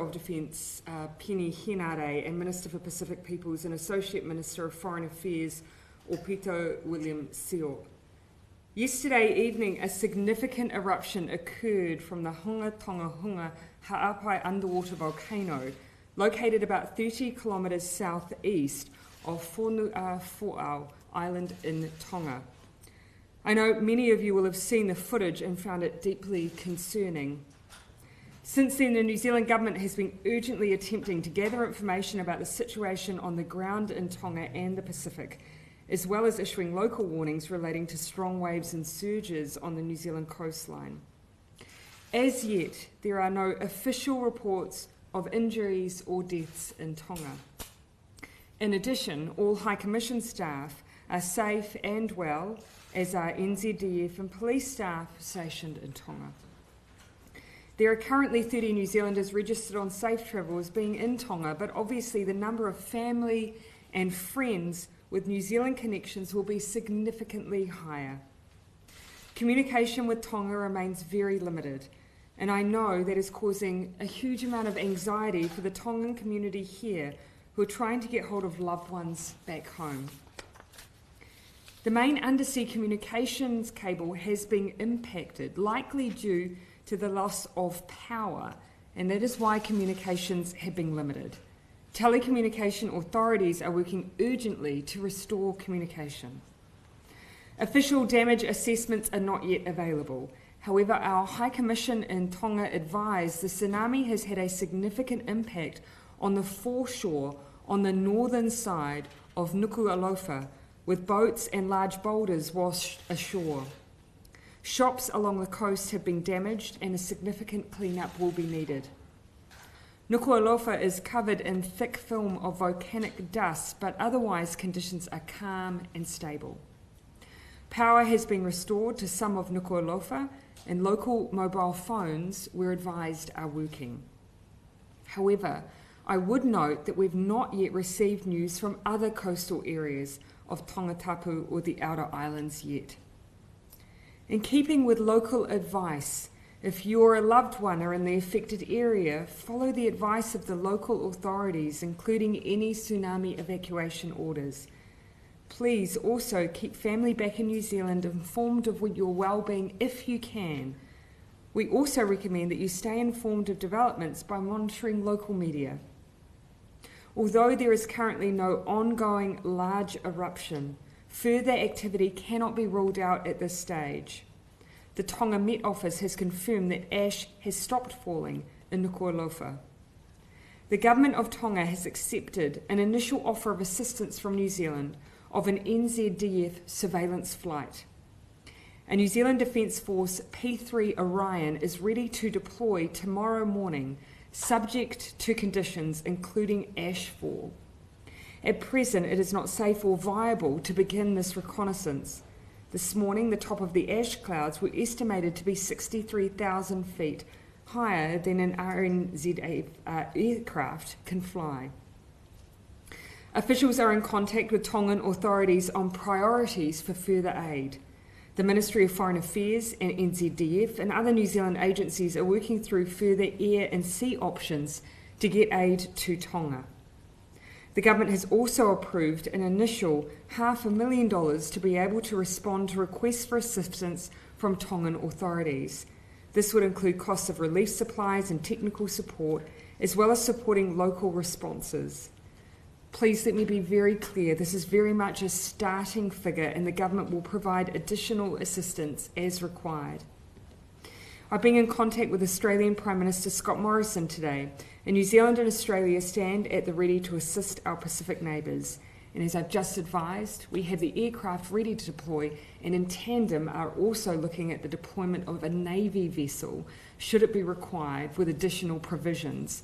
of Defence Penny Henare and Minister for Pacific Peoples and Associate Minister of Foreign Affairs Opito William Seo. Yesterday evening, a significant eruption occurred from the tonga-hunga Ha'apai underwater volcano, located about 30 kilometres southeast of Fo'au Island in Tonga. I know many of you will have seen the footage and found it deeply concerning. Since then, the New Zealand government has been urgently attempting to gather information about the situation on the ground in Tonga and the Pacific, as well as issuing local warnings relating to strong waves and surges on the New Zealand coastline. As yet, there are no official reports of injuries or deaths in Tonga. In addition, all High Commission staff are safe and well, as are NZDF and police staff stationed in Tonga. There are currently 30 New Zealanders registered on safe travel as being in Tonga, but obviously the number of family and friends with New Zealand connections will be significantly higher. Communication with Tonga remains very limited, and I know that is causing a huge amount of anxiety for the Tongan community here who are trying to get hold of loved ones back home. The main undersea communications cable has been impacted, likely due to the loss of power, and that is why communications have been limited. Telecommunication authorities are working urgently to restore communication. Official damage assessments are not yet available. However, our High Commission in Tonga advised the tsunami has had a significant impact on the foreshore on the northern side of Nuku'alofa, with boats and large boulders washed ashore. Shops along the coast have been damaged and a significant clean-up will be needed. Nuku'alofa is covered in thick film of volcanic dust, but otherwise conditions are calm and stable. Power has been restored to some of Nuku'alofa, and local mobile phones, we're advised, are working. However, I would note that we've not yet received news from other coastal areas of Tongatapu or the outer islands yet. In keeping with local advice, if you or a loved one are in the affected area, follow the advice of the local authorities, including any tsunami evacuation orders. Please also keep family back in New Zealand informed of your well-being if you can. We also recommend that you stay informed of developments by monitoring local media. Although there is currently no ongoing large eruption, further activity cannot be ruled out at this stage. The Tonga Met Office has confirmed that ash has stopped falling in Nuku'alofa. The Government of Tonga has accepted an initial offer of assistance from New Zealand of an NZDF surveillance flight. A New Zealand Defence Force P3 Orion is ready to deploy tomorrow morning, subject to conditions including ash fall. At present, it is not safe or viable to begin this reconnaissance. This morning, the top of the ash clouds were estimated to be 63,000 feet higher than an RNZA aircraft can fly. Officials are in contact with Tongan authorities on priorities for further aid. The Ministry of Foreign Affairs and NZDF and other New Zealand agencies are working through further air and sea options to get aid to Tonga. The government has also approved an initial $500,000 to be able to respond to requests for assistance from Tongan authorities. This would include costs of relief supplies and technical support, as well as supporting local responses. Please let me be very clear, this is very much a starting figure and the government will provide additional assistance as required. I've been in contact with Australian Prime Minister Scott Morrison today, and New Zealand and Australia stand at the ready to assist our Pacific neighbours. And as I've just advised, we have the aircraft ready to deploy and in tandem are also looking at the deployment of a Navy vessel, should it be required, with additional provisions.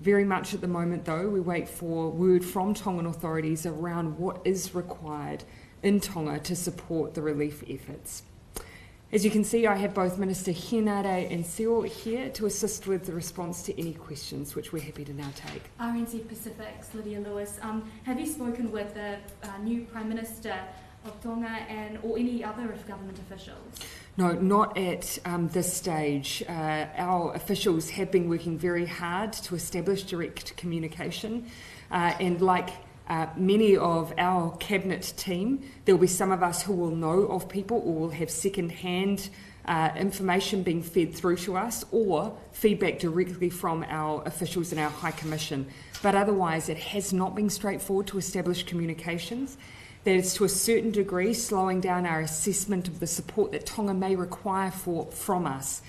Very much at the moment, though, we wait for word from Tongan authorities around what is required in Tonga to support the relief efforts. As you can see, I have both Minister Henare and Seo here to assist with the response to any questions, which we're happy to now take. RNZ Pacific's Lydia Lewis, have you spoken with the new Prime Minister of Tonga or any other government officials? No, not at this stage. Our officials have been working very hard to establish direct communication, and like many of our cabinet team, there will be some of us who will know of people or will have second-hand information being fed through to us or feedback directly from our officials in our High Commission. But otherwise, it has not been straightforward to establish communications. That is to a certain degree slowing down our assessment of the support that Tonga may require from us.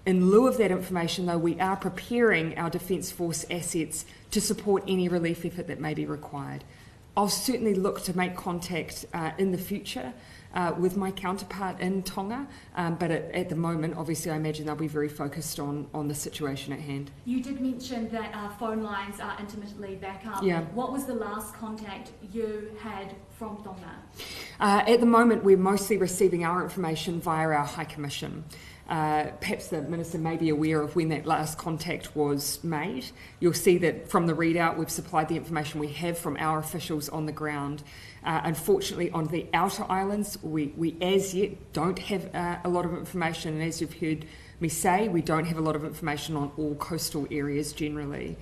In lieu of that information, though, we are preparing our Defence Force assets to support any relief effort that may be required. I'll certainly look to make contact in the future with my counterpart in Tonga, but at the moment, obviously, I imagine they'll be very focused on the situation at hand. You did mention that phone lines are intermittently back up. Yeah. What was the last contact you had from Tonga? At the moment, we're mostly receiving our information via our High Commission. Perhaps the Minister may be aware of when that last contact was made. You'll see that from the readout, we've supplied the information we have from our officials on the ground. Unfortunately, on the outer islands, we as yet don't have a lot of information, and as you've heard me say, we don't have a lot of information on all coastal areas generally.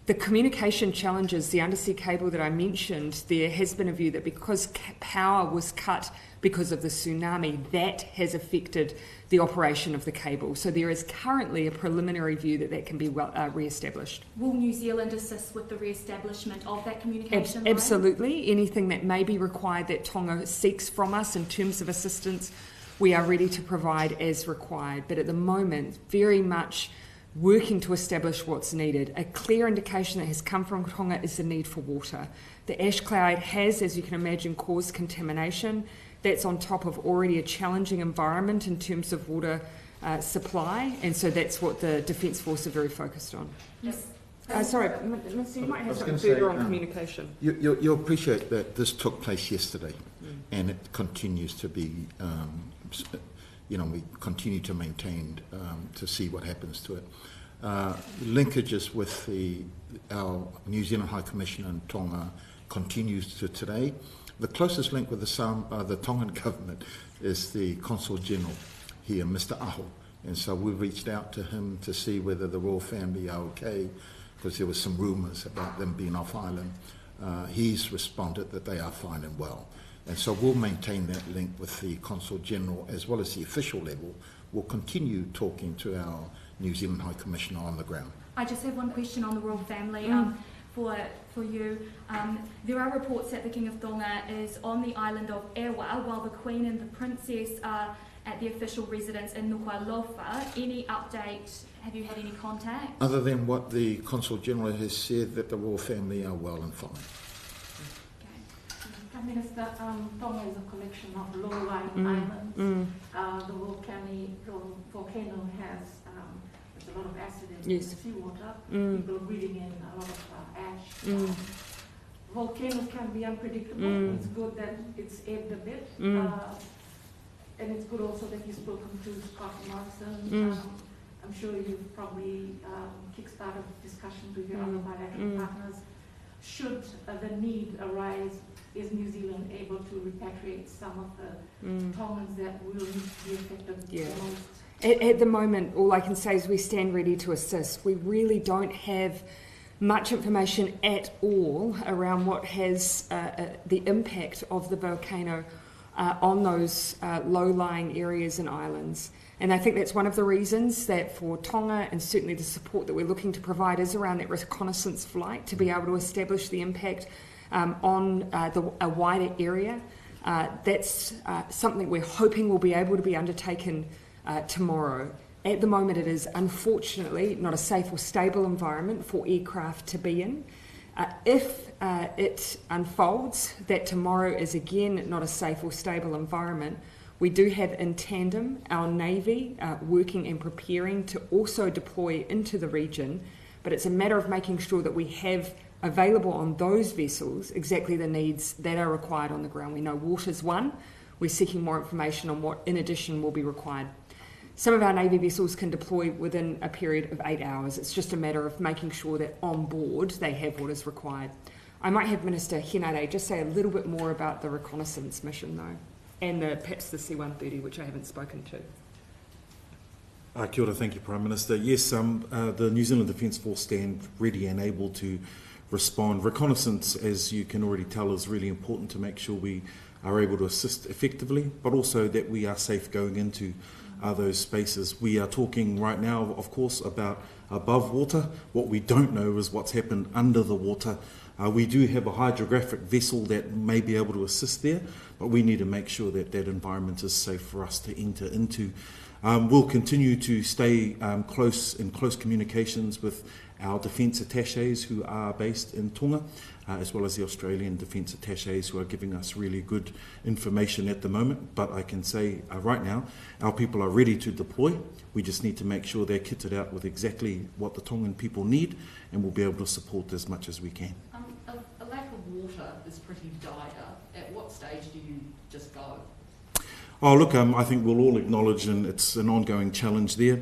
The communication challenges, the undersea cable that I mentioned, there has been a view that because power was cut because of the tsunami, that has affected the operation of the cable. So there is currently a preliminary view that can be re-established. Will New Zealand assist with the re-establishment of that communication line? Absolutely. Anything that may be required that Tonga seeks from us in terms of assistance, we are ready to provide as required. But at the moment, very much working to establish what's needed. A clear indication that has come from Tonga is the need for water. The ash cloud has, as you can imagine, caused contamination. That's on top of already a challenging environment in terms of water supply, and so that's what the Defence Force are very focused on. Yes. Sorry, Minister, you might have something further on communication. You'll appreciate that this took place yesterday, and it continues to be, we continue to maintain to see what happens to it. Linkages with our New Zealand High Commissioner in Tonga continues to today. The closest link with the Tongan government is the Consul General here, Mr. Aho. And so we've reached out to him to see whether the royal family are okay, because there were some rumours about them being off island. He's responded that they are fine and well. And so we'll maintain that link with the Consul General as well as the official level. We'll continue talking to our New Zealand High Commissioner on the ground. I just have one question on the royal family. For you. There are reports that the King of Tonga is on the island of Ewa while the Queen and the Princess are at the official residence in Nuku'alofa. Any update? Have you had any contact? Other than what the Consul General has said, that the royal family are well and fine. Prime Minister, Tonga is a collection of low-lying islands. The volcano has a lot of acid in the seawater. People are breathing in a lot of ash. Volcanoes can be unpredictable. It's good that it's ebbed a bit. And it's good also that you've spoken to Scott Morrison. I'm sure you've probably kick-started discussions with your other bilateral partners. Should the need arise, is New Zealand able to repatriate some of the Tongans that will need to be affected the most? At the moment, all I can say is we stand ready to assist. We really don't have much information at all around what has the impact of the volcano on those low-lying areas and islands. And I think that's one of the reasons that for Tonga, and certainly the support that we're looking to provide is around that reconnaissance flight to be able to establish the impact on a wider area. That's something we're hoping will be able to be undertaken tomorrow. At the moment, it is unfortunately not a safe or stable environment for aircraft to be in. If it unfolds that tomorrow is again not a safe or stable environment, we do have in tandem our Navy working and preparing to also deploy into the region, but it's a matter of making sure that we have available on those vessels exactly the needs that are required on the ground. We know water's one. We're seeking more information on what in addition will be required. Some of our Navy vessels can deploy within a period of 8 hours. It's just a matter of making sure that on board they have what is required. I might have Minister Hinare just say a little bit more about the reconnaissance mission though, and perhaps the C-130, which I haven't spoken to. Kia ora, thank you, Prime Minister. Yes, the New Zealand Defence Force stand ready and able to respond. Reconnaissance, as you can already tell, is really important to make sure we are able to assist effectively, but also that we are safe going into those spaces. We are talking right now, of course, about above water. What we don't know is what's happened under the water. We do have a hydrographic vessel that may be able to assist there, but we need to make sure that that environment is safe for us to enter into. We'll continue to stay in close communications with our defence attaches who are based in Tonga, as well as the Australian defence attaches who are giving us really good information at the moment. But I can say right now, our people are ready to deploy. We just need to make sure they're kitted out with exactly what the Tongan people need, and we'll be able to support as much as we can. A lack of water is pretty dire. At what stage do you just go? Oh, look, I think we'll all acknowledge, and it's an ongoing challenge there.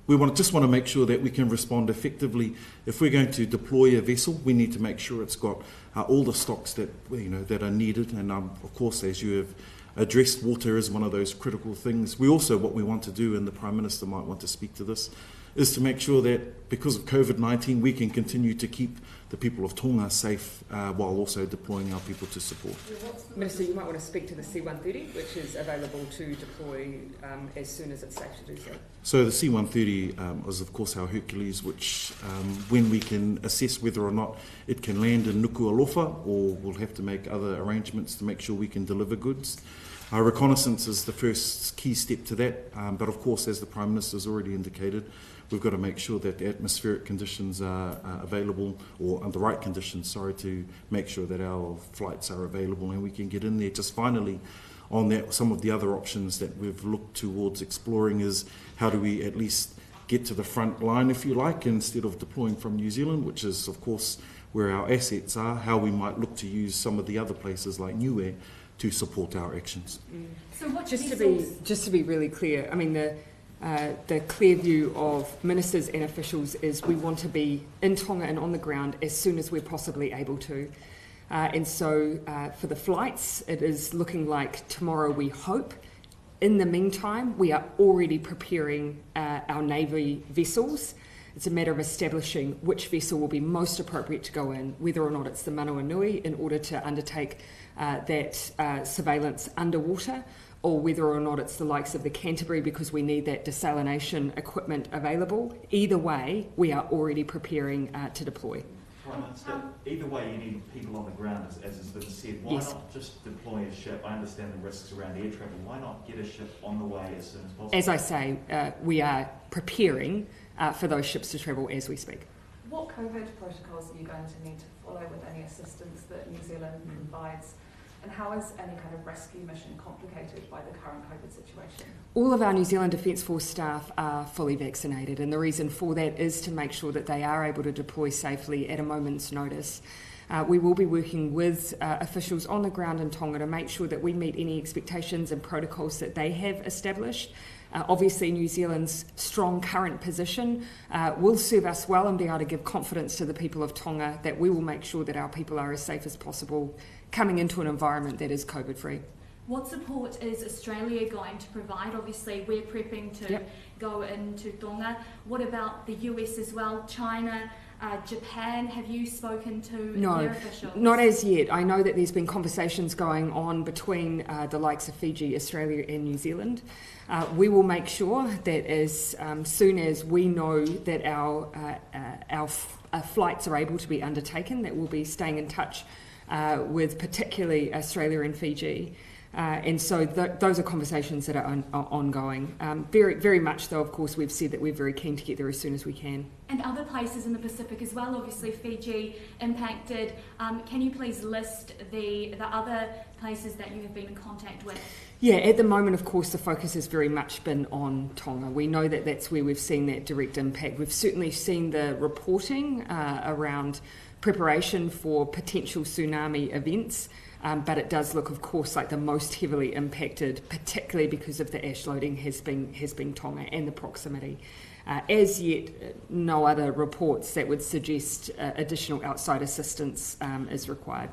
We just want to make sure that we can respond effectively. If we're going to deploy a vessel, we need to make sure it's got all the stocks that that are needed. And of course, as you have addressed, water is one of those critical things. What we want to do, and the Prime Minister might want to speak to this, is to make sure that because of COVID-19, we can continue to keep the people of Tonga safe while also deploying our people to support. Minister, you might want to speak to the C-130, which is available to deploy as soon as it's safe to do so. So the C-130 is, of course, our Hercules, which when we can assess whether or not it can land in Nuku'alofa, or we'll have to make other arrangements to make sure we can deliver goods. Our reconnaissance is the first key step to that, but of course, as the Prime Minister has already indicated, we've got to make sure that the atmospheric conditions are available, or the right conditions, to make sure that our flights are available and we can get in there. Just finally, on that, some of the other options that we've looked towards exploring is how do we at least get to the front line, if you like, instead of deploying from New Zealand, which is, of course, where our assets are, how we might look to use some of the other places like Niue to support our actions. So what just to be really clear, I mean the clear view of ministers and officials is we want to be in Tonga and on the ground as soon as we're possibly able to. And so for the flights, it is looking like tomorrow, we hope. In the meantime, we are already preparing our Navy vessels. It's a matter of establishing which vessel will be most appropriate to go in, whether or not it's the Manua Nui in order to undertake that surveillance underwater, or whether or not it's the likes of the Canterbury because we need that desalination equipment available. Either way, we are already preparing to deploy. Prime Minister, either way you need people on the ground, as has been said. Why not just deploy a ship? I understand the risks around air travel. Why not get a ship on the way as soon as possible? As I say, we are preparing for those ships to travel as we speak. What COVID protocols are you going to need to follow with any assistance that New Zealand provides? And how is any kind of rescue mission complicated by the current COVID situation? All of our New Zealand Defence Force staff are fully vaccinated, and the reason for that is to make sure that they are able to deploy safely at a moment's notice. We will be working with officials on the ground in Tonga to make sure that we meet any expectations and protocols that they have established. Obviously, New Zealand's strong current position will serve us well and be able to give confidence to the people of Tonga that we will make sure that our people are as safe as possible coming into an environment that is COVID-free. What support is Australia going to provide? Obviously, we're prepping to go into Tonga. What about the US as well? China, Japan, have you spoken to their officials? No, not as yet. I know that there's been conversations going on between the likes of Fiji, Australia and New Zealand. We will make sure that as soon as we know that our flights are able to be undertaken, that we'll be staying in touch with particularly Australia and Fiji. And so those are conversations that are ongoing. Very, very much though, of course, we've said that we're very keen to get there as soon as we can. And other places in the Pacific as well, obviously Fiji impacted. Can you please list the other places that you have been in contact with? Yeah, at the moment, of course, the focus has very much been on Tonga. We know that that's where we've seen that direct impact. We've certainly seen the reporting around preparation for potential tsunami events. But it does look, of course, like the most heavily impacted, particularly because of the ash loading, has been Tonga and the proximity. As yet, no other reports that would suggest additional outside assistance is required.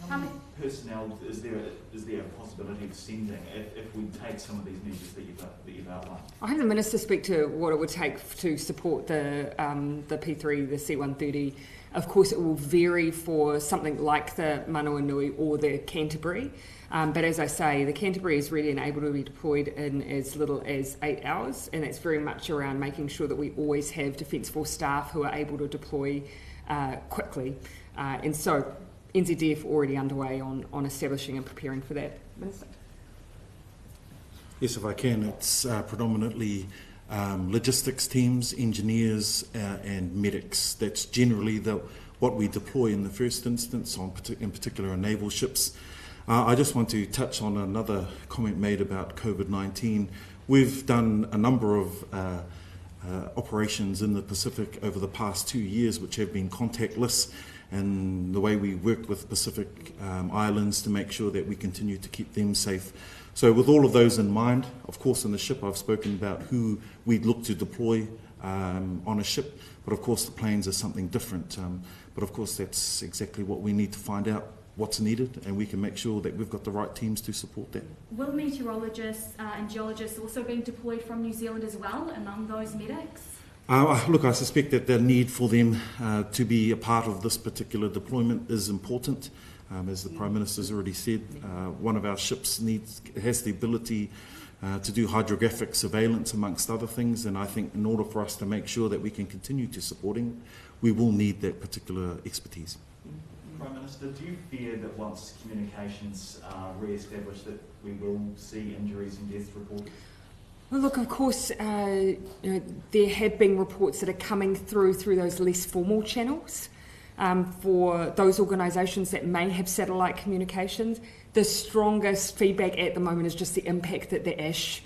How many personnel is there a possibility of sending if we take some of these measures that you've outlined? I had the Minister speak to what it would take to support the P3, the C-130. Of course, it will vary for something like the Manawanui or the Canterbury. But as I say, the Canterbury is ready and able to be deployed in as little as 8 hours, and that's very much around making sure that we always have Defence Force staff who are able to deploy quickly. And so NZDF already underway on establishing and preparing for that. Minister? Yes, if I can, it's predominantly logistics teams, engineers and medics. That's generally what we deploy in the first instance, in particular on naval ships. I just want to touch on another comment made about COVID-19. We've done a number of operations in the Pacific over the past 2 years which have been contactless, and the way we worked with Pacific Islands to make sure that we continue to keep them safe. So with all of those in mind, of course in the ship I've spoken about who we'd look to deploy on a ship, but of course the planes are something different. But of course that's exactly what we need to find out what's needed, and we can make sure that we've got the right teams to support that. Will meteorologists and geologists also be deployed from New Zealand as well among those medics? Look, I suspect that the need for them to be a part of this particular deployment is important. As the Prime Minister's already said, one of our ships has the ability to do hydrographic surveillance amongst other things, and I think in order for us to make sure that we can continue to supporting, we will need that particular expertise. Prime Minister, do you fear that once communications are re-established that we will see injuries and deaths reported? Well, look, of course, there have been reports that are coming through those less formal channels for those organisations that may have satellite communications. The strongest feedback at the moment is just the impact that the ash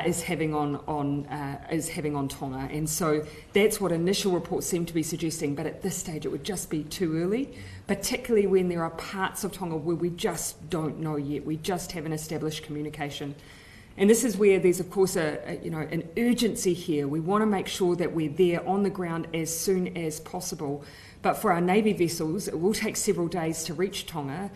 is having on Tonga, and so that's what initial reports seem to be suggesting. But at this stage, it would just be too early, particularly when there are parts of Tonga where we just don't know yet. We just haven't established communication, and this is where there's of course an urgency here. We want to make sure that we're there on the ground as soon as possible. But for our Navy vessels, it will take several days to reach Tonga.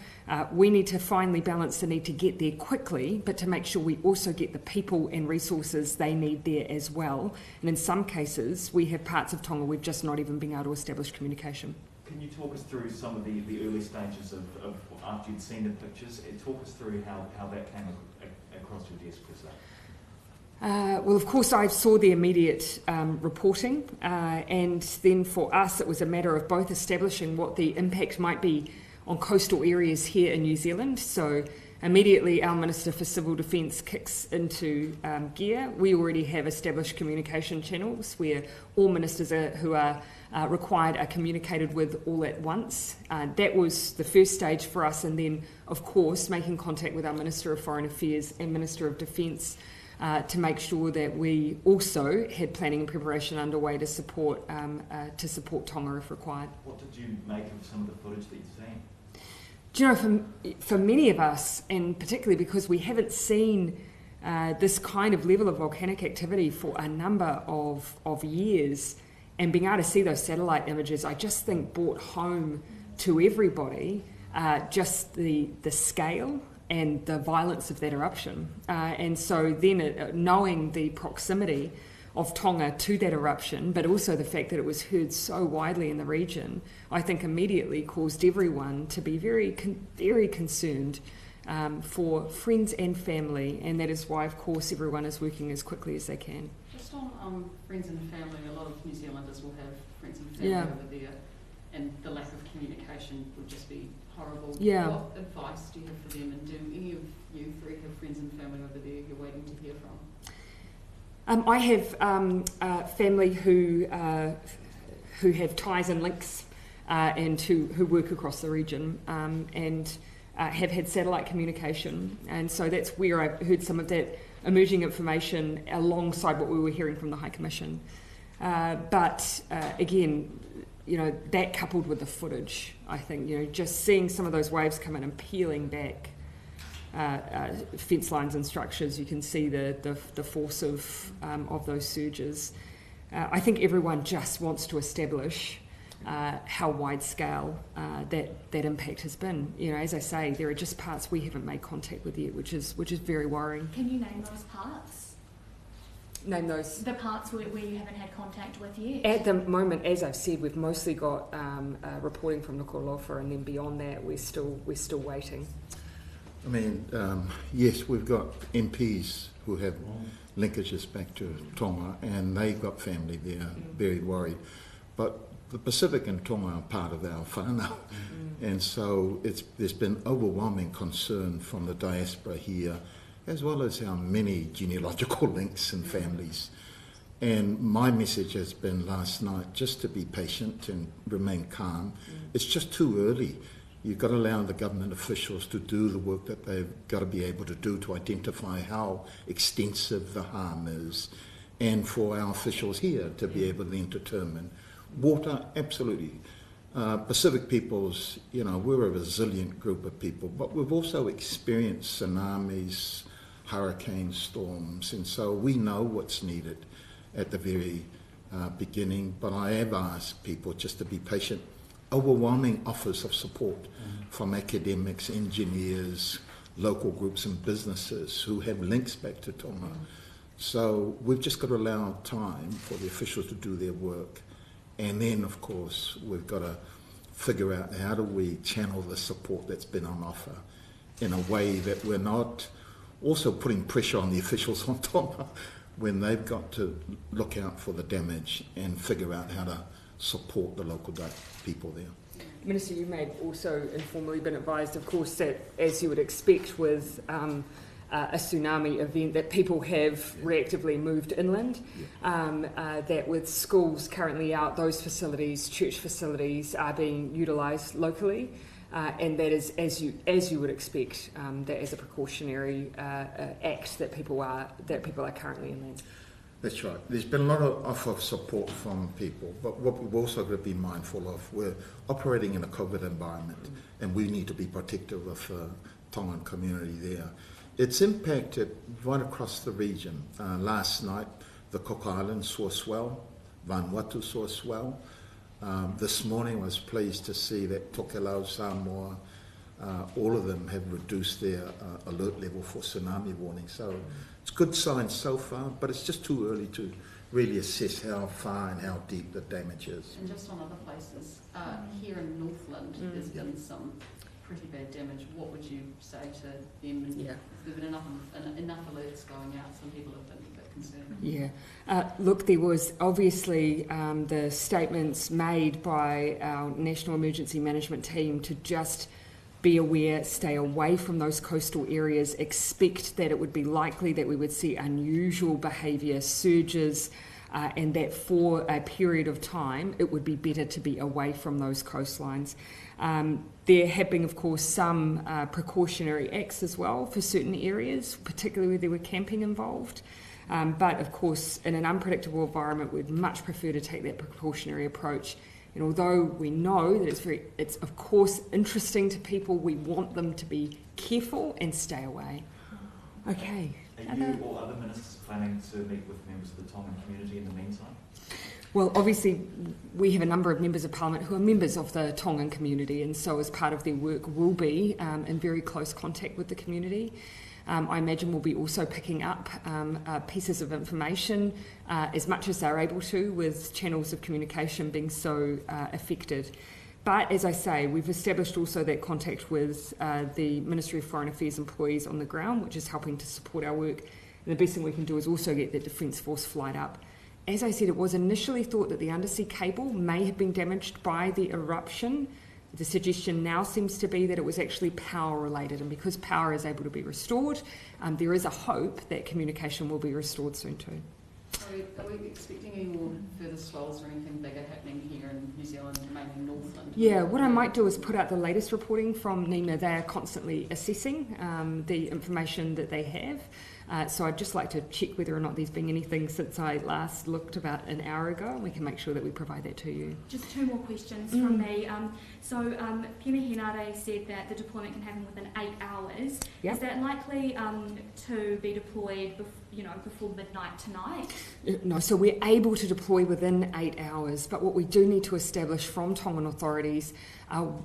We need to finally balance the need to get there quickly, but to make sure we also get the people and resources they need there as well. And in some cases, we have parts of Tonga we've just not even been able to establish communication. Can you talk us through some of the early stages of after you'd seen the pictures? Talk us through how that came across your desk per se. Well, of course, I saw the immediate reporting, and then for us it was a matter of both establishing what the impact might be on coastal areas here in New Zealand. So immediately our Minister for Civil Defence kicks into gear. We already have established communication channels where all ministers who are required are communicated with all at once. That was the first stage for us, and then, of course, making contact with our Minister of Foreign Affairs and Minister of Defence to make sure that we also had planning and preparation underway to support Tonga if required. What did you make of some of the footage that you've seen? Do you know, for many of us, and particularly because we haven't seen this kind of level of volcanic activity for a number of years, and being able to see those satellite images, I just think brought home to everybody just the scale and the violence of that eruption. And so then knowing the proximity of Tonga to that eruption, but also the fact that it was heard so widely in the region, I think immediately caused everyone to be very concerned for friends and family, and that is why, of course, everyone is working as quickly as they can. Just on friends and family, a lot of New Zealanders will have friends and family over there, and the lack of communication would just be horrible. Yeah. What advice do you have for them, and do any of you three have friends and family over there you're waiting to hear from? I have family who have ties and links and who work across the region and have had satellite communication, and so that's where I heard some of that emerging information alongside what we were hearing from the High Commission. But again, that coupled with the footage, I think, just seeing some of those waves come in and peeling back fence lines and structures, you can see the force of those surges. I think everyone just wants to establish how wide scale that impact has been. You know, as I say, there are just parts we haven't made contact with yet, which is very worrying. Can you name those parts? Name those. The parts where you haven't had contact with yet? At the moment, as I've said, we've mostly got reporting from Nuku'alofa, and then beyond that, we're still waiting. I mean, yes, we've got MPs who have linkages back to Tonga, and they've got family there, very worried. But the Pacific and Tonga are part of our whānau, and so there's been overwhelming concern from the diaspora here, as well as our many genealogical links and families. And my message has been last night just to be patient and remain calm. It's just too early. You've got to allow the government officials to do the work that they've got to be able to do to identify how extensive the harm is, and for our officials here to be able to then determine. Water, absolutely. Pacific peoples, you know, we're a resilient group of people, but we've also experienced tsunamis, hurricane storms, and so we know what's needed at the very beginning. But I have asked people just to be patient. Overwhelming offers of support from academics, engineers, local groups and businesses who have links back to Tonga. So we've just got to allow time for the officials to do their work. And then, of course, we've got to figure out how do we channel the support that's been on offer in a way that we're not also putting pressure on the officials on Tonga when they've got to look out for the damage and figure out how to support the local people there. Minister, you may have also informally been advised, of course, that as you would expect with a tsunami event, that people have reactively moved inland, that with schools currently out, those facilities, church facilities, are being utilised locally, and that is, as you would expect, that as a precautionary act that people are currently inland. That's right. There's been a lot of offer of support from people, but what we've also got to be mindful of, we're operating in a COVID environment, and we need to be protective of the Tongan community there. It's impacted right across the region. Last night, the Cook Islands saw a swell, Vanuatu saw a swell. This morning, I was pleased to see that Tokelau, Samoa, all of them have reduced their alert level for tsunami warning. So it's good signs so far, but it's just too early to really assess how far and how deep the damage is. And just on other places, here in Northland, there's been some pretty bad damage. What would you say to them? And if there've been enough alerts going out, some people have been a bit concerned. Yeah. Look, there was obviously the statements made by our National Emergency Management Team to just be aware, stay away from those coastal areas, expect that it would be likely that we would see unusual behaviour, surges, and that for a period of time it would be better to be away from those coastlines. There have been, of course, some precautionary acts as well for certain areas, particularly where there were camping involved. But, of course, in an unpredictable environment, we'd much prefer to take that precautionary approach. And although we know that it's of course interesting to people, we want them to be careful and stay away. Okay. Are you or other ministers planning to meet with members of the Tongan community in the meantime? Well, obviously, we have a number of members of Parliament who are members of the Tongan community, and so as part of their work will be in very close contact with the community. I imagine we'll be also picking up pieces of information as much as they're able to, with channels of communication being so affected. But as I say, we've established also that contact with the Ministry of Foreign Affairs employees on the ground, which is helping to support our work. And the best thing we can do is also get the Defence Force flight up. As I said, it was initially thought that the undersea cable may have been damaged by the eruption. The suggestion now seems to be that it was actually power related, and because power is able to be restored, there is a hope that communication will be restored soon too. Are we expecting any more further swells or anything bigger happening here in New Zealand, mainly Northland? Yeah, what I might do is put out the latest reporting from NEMA. They are constantly assessing the information that they have. So I'd just like to check whether or not there's been anything since I last looked about an hour ago, and we can make sure that we provide that to you. Just two more questions from me. PM Jacinda said that the deployment can happen within 8 hours. Yep. Is that likely to be deployed before midnight tonight? No, so we're able to deploy within 8 hours, but what we do need to establish from Tongan authorities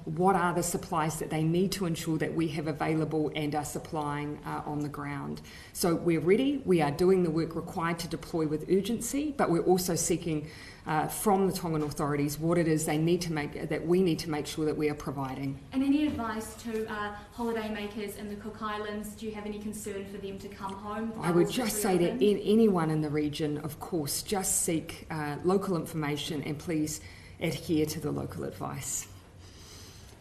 what are the supplies that they need to ensure that we have available and are supplying on the ground. So we're ready, we are doing the work required to deploy with urgency, but we're also seeking from the Tongan authorities what it is we need to make sure that we are providing. And any advice to holidaymakers in the Cook Islands? Do you have any concern for them to come home? I would just say to anyone in the region, of course, just seek local information and please adhere to the local advice.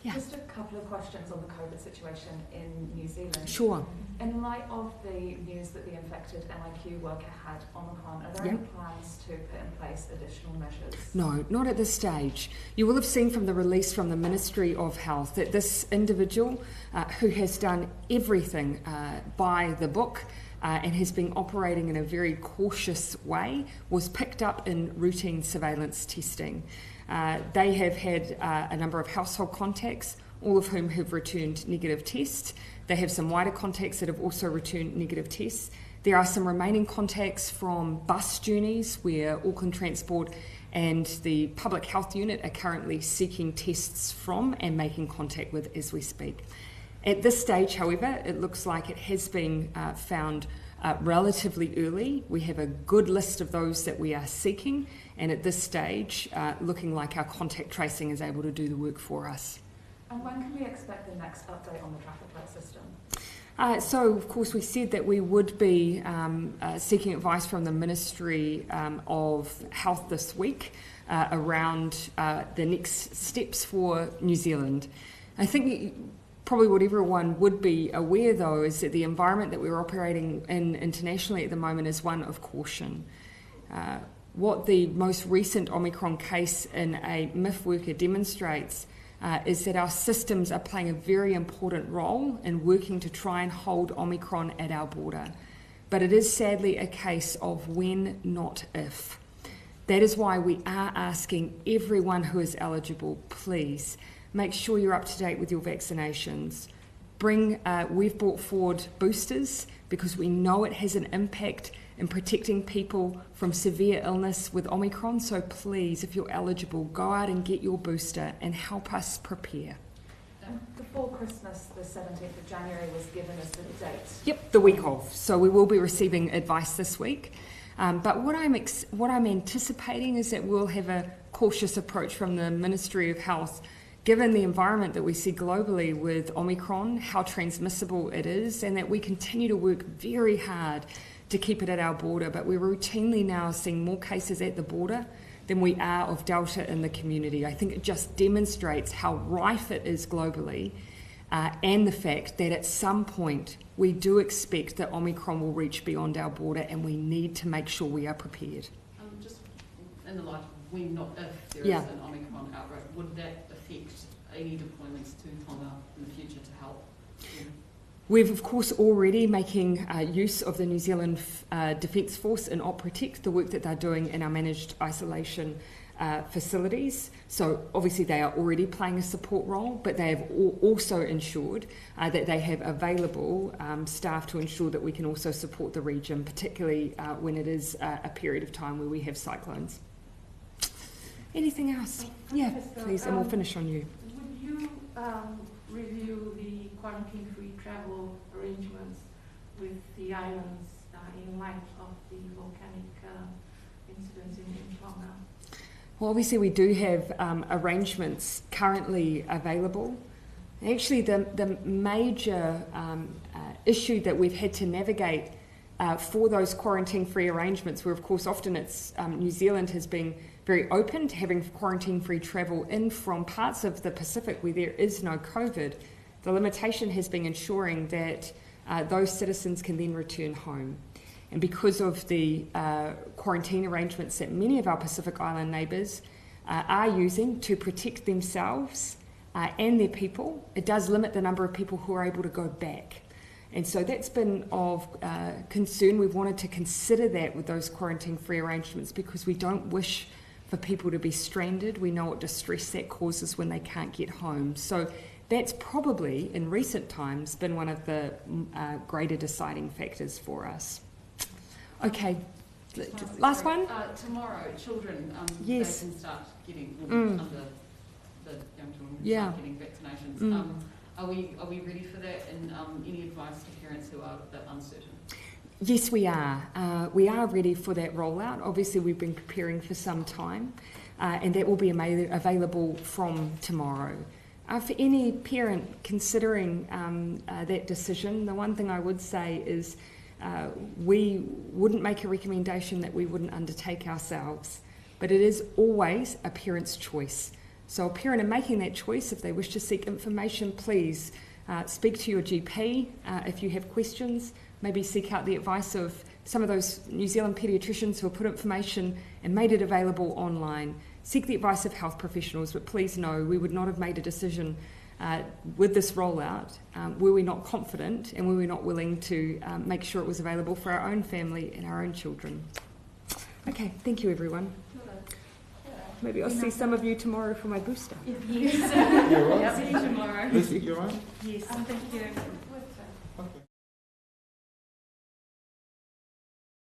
Yeah. Just a couple of questions on the COVID situation in New Zealand. Sure. In light of the news that the infected MIQ worker had Omicron, are there any plans to put in place additional measures? No, not at this stage. You will have seen from the release from the Ministry of Health that this individual who has done everything by the book and has been operating in a very cautious way was picked up in routine surveillance testing. They have had a number of household contacts, all of whom have returned negative tests. They have some wider contacts that have also returned negative tests. There are some remaining contacts from bus journeys where Auckland Transport and the Public Health Unit are currently seeking tests from and making contact with as we speak. At this stage, however, it looks like it has been found relatively early. We have a good list of those that we are seeking, and at this stage, looking like our contact tracing is able to do the work for us. And when can we expect the next update on the traffic light system? So, of course, we said that we would be seeking advice from the Ministry of Health this week around the next steps for New Zealand. I think probably what everyone would be aware, though, is that the environment that we're operating in internationally at the moment is one of caution. What the most recent Omicron case in a MIF worker demonstrates is that our systems are playing a very important role in working to try and hold Omicron at our border. But it is sadly a case of when, not if. That is why we are asking everyone who is eligible, please, make sure you're up to date with your vaccinations. We've brought forward boosters because we know it has an impact in protecting people from severe illness with Omicron. So please, if you're eligible, go out and get your booster and help us prepare. Before Christmas, the 17th of January was given as the date. Yep, the week of. So we will be receiving advice this week. But what I'm anticipating is that we'll have a cautious approach from the Ministry of Health, given the environment that we see globally with Omicron, how transmissible it is, and that we continue to work very hard to keep it at our border. But we're routinely now seeing more cases at the border than we are of Delta in the community. I think it just demonstrates how rife it is globally, and the fact that at some point we do expect that Omicron will reach beyond our border, and we need to make sure we are prepared. Just in the light of when, not if, there is an Omicron outbreak, would that affect any deployments to Tonga in the future to help? We've, of course, already making use of the New Zealand Defence Force in OpRotect, the work that they're doing in our managed isolation facilities. So obviously they are already playing a support role, but they have also ensured that they have available staff to ensure that we can also support the region, particularly when it is a period of time where we have cyclones. Anything else? Yeah, please, and we'll finish on you. Would you review the quarantine-free travel arrangements with the islands in light of the volcanic incidents in Tonga? Well, obviously we do have arrangements currently available. Actually, the major issue that we've had to navigate for those quarantine-free arrangements, where of course often it's New Zealand has been very open to having quarantine-free travel in from parts of the Pacific where there is no COVID. The limitation has been ensuring that those citizens can then return home. And because of the quarantine arrangements that many of our Pacific Island neighbours are using to protect themselves and their people, it does limit the number of people who are able to go back. And so that's been of concern. We've wanted to consider that with those quarantine-free arrangements because we don't wish for people to be stranded. We know what distress that causes when they can't get home. So that's probably, in recent times, been one of the greater deciding factors for us. Okay, last one? Tomorrow, children, Yes. they can start getting, Mm. under the young children can Yeah. start getting vaccinations. Mm. Are we ready for that? And any advice to parents who are a bit uncertain? Yes, we are. We are ready for that rollout. Obviously, we've been preparing for some time, and that will be available from tomorrow. For any parent considering that decision, the one thing I would say is we wouldn't make a recommendation that we wouldn't undertake ourselves, but it is always a parent's choice. So a parent in making that choice, if they wish to seek information, please speak to your GP. If you have questions, maybe seek out the advice of some of those New Zealand paediatricians who have put information and made it available online. Seek the advice of health professionals, but please know we would not have made a decision with this rollout were we not confident and were we not willing to make sure it was available for our own family and our own children. Okay, thank you everyone. Maybe I'll see some of you tomorrow for my booster. Yes. You're right. See you tomorrow. You're right. Yes, thank you.